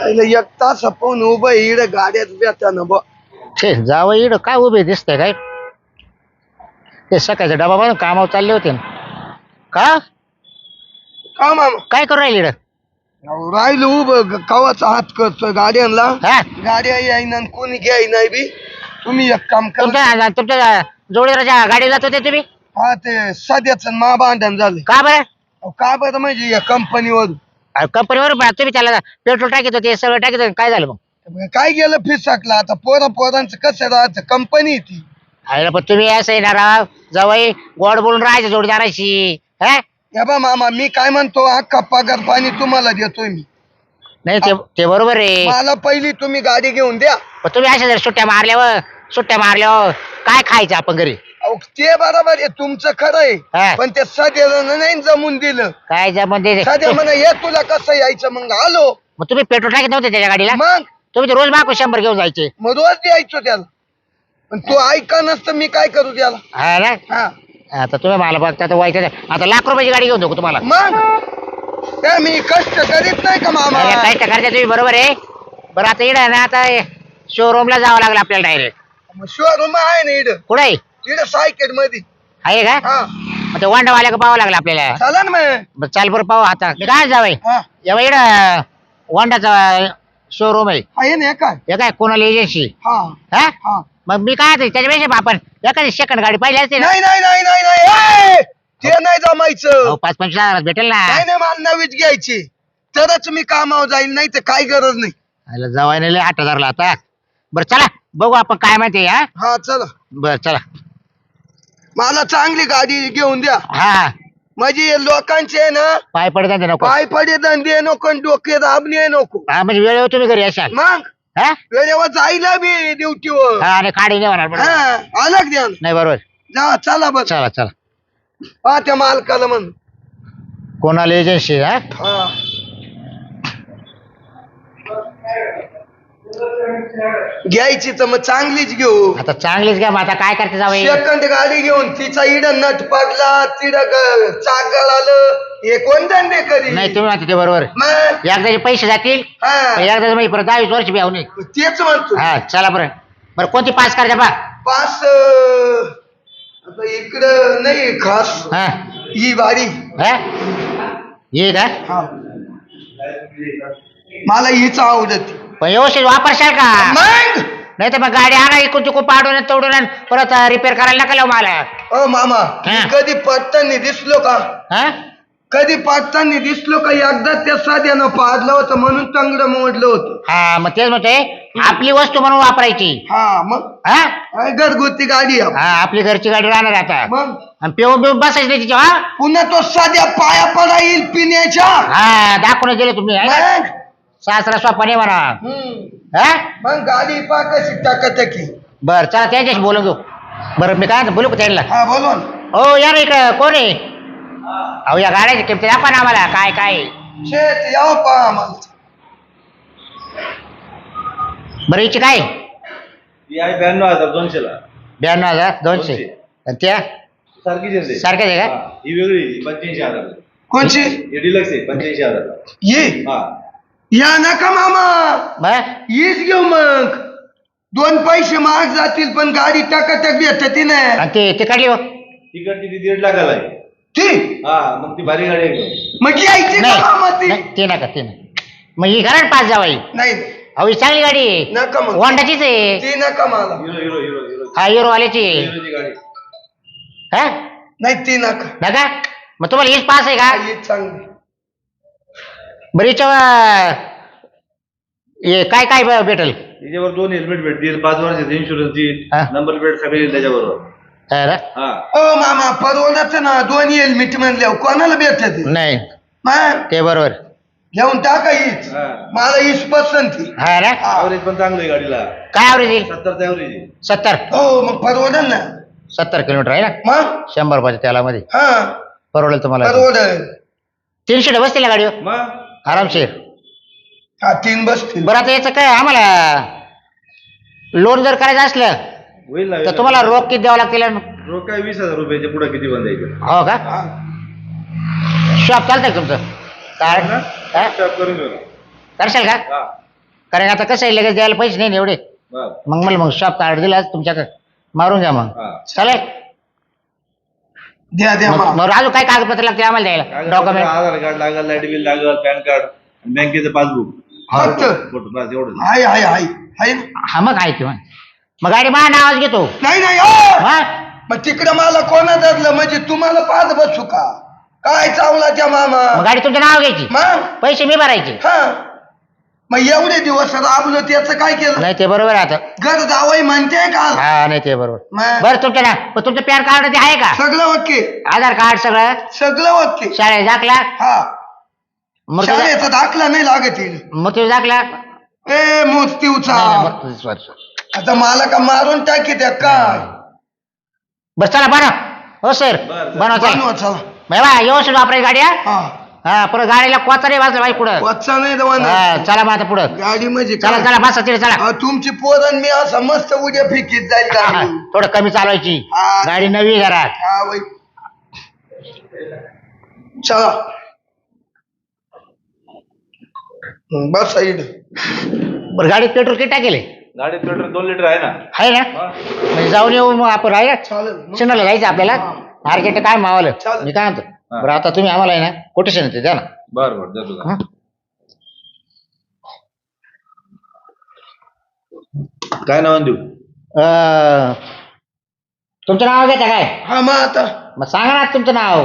एक तास पाहून उभं इड गाड्यात बेताना बा. ते जावं इड काय उभे दिसतंय काय ते सकाळचा डबा बनवून कामावर चालले होते ना. का का मामा काय करू राहिले इड? राहिलो उभं कवाचा हात करतोय गाड्यांना. हा गाड्या येईना आणि कोणी घ्याय नाही बी. तुम्ही एक काम करा. तुमच्या जोडीवरच्या गाडी जात होते तुम्ही हा ते सध्याच मा भांडण झालं. का बरं? का बरं म्हणजे या कंपनीवर कंपनीवर तुम्ही त्याला पेट्रोल टाकीत होते सगळं टाकीत होते काय झालं मग? काय गेलं फिसकला. आता पोरांचं कसं राहायचं कंपनी ती. अरे पण तुम्ही असं येणार राव जवळ गोड बोलून राहायचं जोडीदाराशी. हा या बा मामा मी काय म्हणतो अख्खा पगार पाणी तुम्हाला देतोय मी. नाही ते बरोबर आहे. मला पहिली तुम्ही गाडी घेऊन द्या. पण तुम्ही अशा जर सुट्ट्या मारल्यावर काय खायचं आपण घरी? अहो, ते बरोबर आहे तुमचं खरं हा. आहे. पण ते सध्याला नाही जमून दिलं. काय जमन सध्या म्हणा ये तुला कसं यायचं मग आलो. मग तुम्ही पेट्रोल टाकीत नव्हते त्याच्या गाडीला? मग तुम्ही तर रोज मागो 100 घेऊन जायचे. मग रोज द्यायचो त्याला. पण तो ऐका नसतं मी काय करू त्याला. हा ना. हा आता तुम्ही मला बघता तर व्हायचं आता लाख रुपयाची गाडी घेऊन देऊ तुम्हाला. मग त्या मी कष्ट करीत नाही का मामा. काय करता तुम्ही बरोबर आहे. बरं आता इड ना आता शोरूमला जावं लागलं आपल्याला डायरेक्ट. शोरूम आहे ना इड कुठे इड सायकेट मध्ये. आहे का? हा मग ते वांडावाल्या का पाहावं लागलं आपल्याला. चला ना मग. बरं चाल बरं पाहू आता मी काय जावं हा या इड वांडाचा शोरूम आहे आहे ना काय. हे काय कोणाला एजन्सी. हा हा हा मग मी काय त्याच्यापेक्षा आपण एखादी सेकंड गाडी पाहिली असते ना. नाही नाही नाही नाही नाही ए! ते नाही जमायचं. 5-25 हजारात भेटेल ना. नाही नाही मला नवीच घ्यायची तरच मी कामावर जाईल नाही तर काही गरज नाही. जवाय नाही 8,000ला आता. बरं चला बघू आपण काय माहिती. हा हा चला बरं चला. मला चांगली गाडी घेऊन द्या. हा म्हणजे लोकांचे आहे ना पाय पडतात नको. पाय पडे धंदे नको आणि डोके दाबणे नको. हा म्हणजे वेळेवर तुम्ही घरी असाल. मग हा वेळेवर जायला बी ड्युटीवर. हा, आणि खाडी नाही होणार बरोबर. हा अलग द्या ना. नाही बरोबर. जा चला बस. चला चला. हा त्या मालकाला म्हण. कोणाला एजन्सी. हा हा घ्यायची तर मग चांगलीच घेऊ. आता चांगलीच घ्या मग आता काय करते जावई. सेकंड गाडी घेऊन तिचा इड नट पडला तिड चाक गळालं हे कोण धंदे करी. नाही तुम्ही म्हणता ते बरोबर. मग एकदाचे पैसे जातील हा एकदा म्हणजे परत 22 वर्ष बी होऊ नये. तेच म्हणतो. हा चला बरं. बरं कोणती पास करायचं बा. पास आता इकडं नाही खास हा ही वाडी. हा ये का हा मला हीच आवडत. पण व्यवस्थित वापरशाल का? मग नाही तर मग गाडी आणा इकडून तिकडून पाडून तोडून आणि परत रिपेअर करायला नका लावू मला. ओ मामा हा. कधी पडताना दिसलो का. हा कधी पाडताना दिसलो का. एकदा त्या साध्यानं पाडलं होतं म्हणून तंगड मोडलं होतं. हा मग तेच म्हणते आपली वस्तू म्हणून वापरायची. हा मग हा घरगुती गाडी आहे. हा आपली घरची गाडी राहणार आता. मग आणि पिऊन बसायचं नाही तिच्या. हा पुन्हा तो साध्या पाया पडा येईल पिण्याच्या. हा दाखवून दिले तुम्ही. मग सासरा स्वप्न नाही म्हणा. हम्म. हा मग गाडी पा कशी टाकाटकी. बरं चला त्यांच्याशी बोलून घेऊ. बरं मी काय बोलू का त्यांना. हा बोलवा ना. हो या ना इकडं कोण आहे. अहो या गाड्याची किमती दाखवा ना आम्हाला काय काय. शेत याव पा आम्हाला. बरं हिची काय. 92,200 ला. 92,200. आणि त्या सारखीच येते. सारख्याच आहे का. हा, ही वेगळी 85,000. कोणची हे डिलक्स आहे 85,000. ये हा या नका मामा. बरं हीच घेऊ मग. 2 पैसे महाग जातील पण गाडी टाकाटक भेटती नाही. आणि ते काढली हो. तिकडची ती 1.5 लाखाला आहे. ती हा मग ती भारी गाडी आहे एकदम. मग यायची का मामा ती. नाही ते नका. मग ही घरात पास जावाई. नाही अहो ही चांगली गाडी आहे. नका मग. होंडाचीच आहे. ती नका मला. हिरो हिरो हिरो हिरो हा हिरोवाल्याची आहे. हिरोची गाडी. हा नाही ती नका. नका. मग तुम्हाला हीच पास आहे का. हीच चांगली. बरं हिच्या हे काय काय भेटेल. त्याच्यावर 2 हेल्मेट भेटतील 5 वर्षाचे इन्शुरन्स देईल. हा. नंबर प्लेट सगळे येईल त्याच्याबरोबर. हा ना? हा ओ मामा परवडत ना. 2 हेल्मेट म्हणल्यावर कोणाला भेटत. नाही मग ते बरोबर. घेऊन टाका हीच. हा. मला हीच पसंती. हा ना. ॲव्हरेज पण चांगलं आहे गाडीला. काय ॲव्हरेज येईल. 70चं ॲव्हरेज आहे. 70 हो मग परवडन ना. 70 किलोमीटर आहे ना. मग 100 रुपयाच्या तेलामध्ये हा परवडेल तुम्हाला. परवडल. 300 बसतील ना गाडीवर मग आरामशीर. हा 3 बसतील. बरं आता याचं काय आम्हाला लोन जर करायचं असलं होईल ना. तर तुम्हाला रोख किती द्यावं लागतील. रोख काय 20,000 रुपयाच्या पुढे किती बंद द्यायचं. हो का. हा. शॉप चालतंय का तुमचं. काय ना? हा? स्टॉप करून घेऊ ना. करशाल का. हा कारण आता कसं आहे लगेच द्यायला पैसे नाही ना एवढे. बर मग शॉप कार्ड दिला तुमच्याकडे मारून घ्या मग. हा. चालेल. द्या द्या मा. मग अजून काय कागदपत्र लागते आम्हाला द्यायला कागदपत्र, डॉक्युमेंट. आधार कार्ड लागेल, लाईट बिल लागेल, पॅन कार्ड, बँकेचं पासबुक, फक्त फोटो बस एवढं. हाय हाय हाय हाय. हा मग आहे किंवा मग गाडी माझ्या नावाच घेतो. नाही नाही अ! हा मग तिकडं मला कोणा धरलं म्हणजे तुम्हाला पाच बसू का काय चावलाच्या मामा. मग गाडी तुमचं नाव घ्यायची मग पैसे मी भरायचे. हा मग एवढे दिवस राबलो त्याचं काय केलं. नाही ते बरोबर आहे आता. घर जावई म्हणते का. हा नाही ते बरोबर. मग बरं तुमचं नाव तुमचं पॅन कार्ड ते आहे का सगळं ओके आधार कार्ड सगळं सगळं ओके. शाळेत दाखला हा मग तुझा शाळेचा दाखला नाही लागत येईल. मग तुझा दाखला ए मोजतीवचा आता मला का मारून टाकी त्या काय. बस चला बनव. हो सर बरं. बनवा चला. बनवा चला. बा व्यवस्थित वापरायची गाडी. हा हा हा परत गाडीला कोचा नाही वाजला बाई पुढं. वच्चा नाही दवाना हा चला मग आता पुढं. गाडी म्हणजे चला काय? चला बसा तिथे चला. हा, तुमची पोरण मी असं मस्त उद्या फिकीत जाईल हा, गाडी. थोडं कमी चालवायची. हा. गाडी नवी घरात. हा बाई चला बस साईड. बरं गाडीत पेट्रोल किती टाकेले गाडीत पेट्रोल 2 लिटर आहे ना. आहे ना हा. म्हणजे जाऊन येऊ मग आपण आहे चालेल सिन्नरला जायचं आपल्याला. मार्केट काय मावालं चालेल. मी काय म्हणतो हा. बरं आता तुम्ही आम्हाला आहे ना कोटेशन ते द्या ना. बर बर देतो का. हा? काय नाव देऊ. तुमचं नाव घ्यायचं काय हा मग आता मग सांगा ना तुमचं नाव.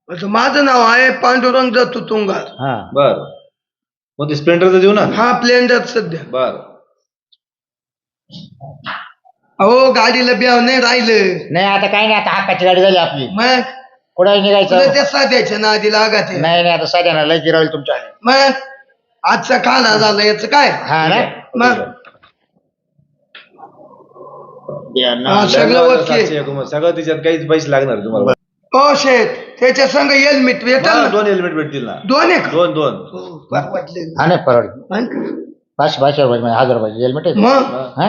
आता माझं नाव आहे पांडुरंग दत्तू तुंगार. हा बर मग ते स्प्लेंडरचं देऊ ना. हा प्लेंडर सध्या. बर अहो गाडीला ब्याव नाही राहिलं. नाही आता काही नाही आता हक्काची गाडी झाली आपली. मग कुठे तुला निघायचं त्या साध्याच्या नादी लागत आहे. नाही नाही आता सध्या लय गिरावली तुमच्या. मग आजचा काला झाला याच काय. हा ना मग हा, सगळं ओके. सगळं त्याच्यात काहीच पैसे लागणार तुम्हाला. हो शेठ त्याच्या संग हेल्मेट भेटेल हा, ना? 2 हेल्मेट भेटतील ना. दोन आहे का? 2 हो, बरं वाटलं. हा नाही परवड मग 500 रुपये 1000 रुपये हेल्मेट आहे. मग हा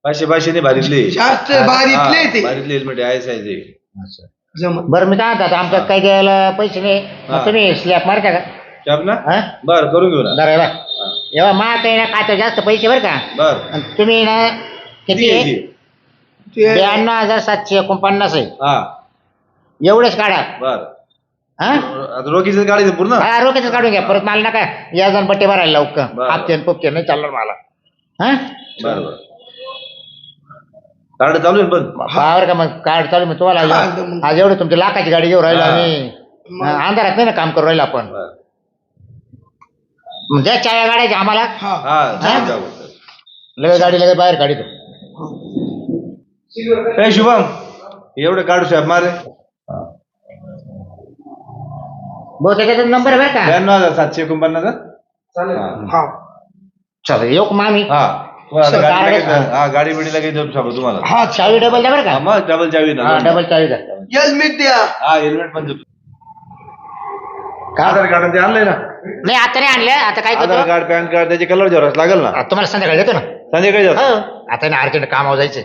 500 नाही भारीतले. जास्त बारीकले ते भारीतले हेल्मेट आहे साईज. असं. जमत. बरं मी काय म्हणतो आता आमच्यात काही द्यायला पैसे नाही हा. मग तुम्ही स्लॅब मारता का. कॅब ना. हा बर करून घेऊ ना. बरं बा एव्हा मारता येणार काय तर जास्त पैसे बरं का. बर आणि तुम्ही ना किती आहे ते 92,749 आहे हा एवढेच काढा. बर हा आता रोखीचं गाडी पूर्ण. हा रोखीच काढून घ्या परत मला नका या जण पट्टे भरायला लवकर बरं. हापते पोपते नाही चालणार मला. हा बर बर कार्ड चालू आहे पण. पावर का मग कार्ड चालू मग तुम्हाला आज एवढं तुमची लाखाची गाडी घेऊन राहिलो हा. आम्ही. अंधारात नाही ना काम करू राहिलो आपण. बर. मग द्या चाव्या गाड्याच्या आम्हाला. हा हा जाऊ, जाऊ. लगेच गाडी लगेच बाहेर काढतो. ए शुभम एवढं काढू साहेब मारे. बहुत त्याचा नंबर आहे बरं का. 92,749. चालेल. हा. हा चल येऊ का मामी. हा सर, गाडी कार्ड- हा गाडी बिडीला काही देऊ सांगू तुम्हाला. हा चावी डबल द्या बरं हा, का. मग डबल चावी ना. हा डबल चावी द्या. हेल्मेट द्या. हा हेल्मेट पण देतो. का आधार कार्ड ते आणलंय ना. नाही आता नाही आणलं आता काय आधार करतो कार्ड पॅन कार्ड त्याचे कलर जेवढा लागेल ना. तुम्हाला संध्याकाळी देतो ना. संध्याकाळी हो जातो. आता ना अर्जंट कामावर जायचंय.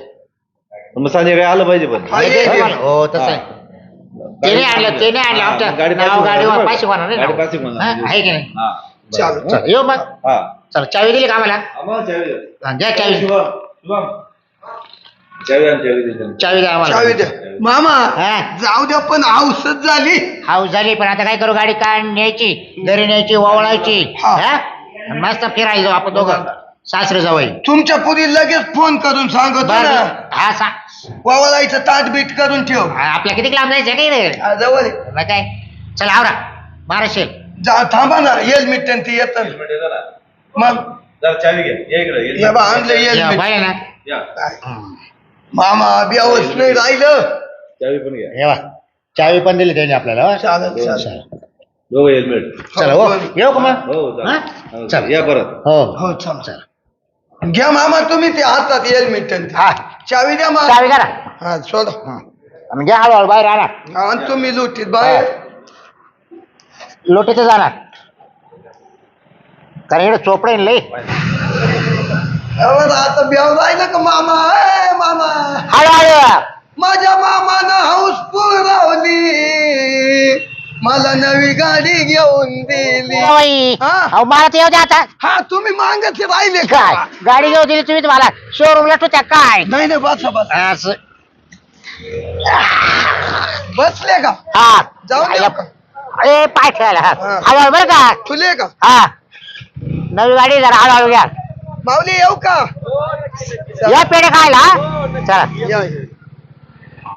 मग संध्याकाळी आलं पाहिजे पण. हा, लगेच ये. तुम्हाला- हो तसं आहे. ते नाही आणलं ते नाही आणलं हा, आमच्या गाडी नाव गाडी पासिंग पाचशे होणार नाही गाडी ना. पासिंग होणार. हा, आहे की नाही. हा चालेल. चल येऊ मग. हा चल चावी दिली का आम्हाला. आम्हाला चावी द्या. हा, द्या चावी. शुभम शुभम चावी आण चावी दे त्यांना. चावी द्या आम्हाला. चावी द्या मामा. हा जाऊ द्या पण औषध झाली. हाऊस झाली पण आता काय करू गाडी काय न्यायची घरी न्यायची वळायची. हा. हा आणि मस्त फिरायला जाऊ आपण दोघं सासरे जावई. तुमच्या पुरी लगेच फोन करून सांगतो बरं ना. हा वावळायचं ताट बीट करून ठेव. आपल्या किती लांब जायचं काय रे. हा, जवळ आहे. मग काय चल आवरा महाराष्ट्र. जा थांबा ना हेल्मेट ते येत हेल्मेट येतं ना. मग जरा चावी घ्या या इकडे हे हेल्मेट. बा आणलं हेल्मेट. बाय ना. या मामा ब्यावच नाही राहिलं. चावी पण घ्या. हे बा चावी पण दिली त्यांनी आपल्याला हो. चालेल चालेल. चल. दोघं हेल्मेट. चला हो येऊ का मग. हो हा? चालेल. चल. या परत. हो हो चला घ्या मामा तुम्ही ते हातात हेल्मेट हा चावी द्या मामा. चावी करा हा सोडा. आणि घ्या हळूहळू बाहेर आणा. आणि तुम्ही लुटीत बाहेर. लोटीचं जाणार कारण इकडे चोपडे लई. अहो, आता ब्याव राहिलं का मामा. ए मामा हळूहळू माझ्या मामानं हौस पुरवली. मला नवी गाडी घेऊन दिली. बाई, हा? अहो मला ते येऊ द्या आता. हा तुम्ही मागत राहिले काय का? गाडी घेऊ दिली तुम्ही मला शोरूमला ठेवत्या काय नाही नाही बसा बसा. असं बसले का? हा जाऊन देऊ का? ए पाय खेळायला हा. हळूहळू बरं का. तुले का? हा नवी गाडी जरा हळूहळू घ्या. माऊली येऊ का? या पेढे खायला हा? चला या, या.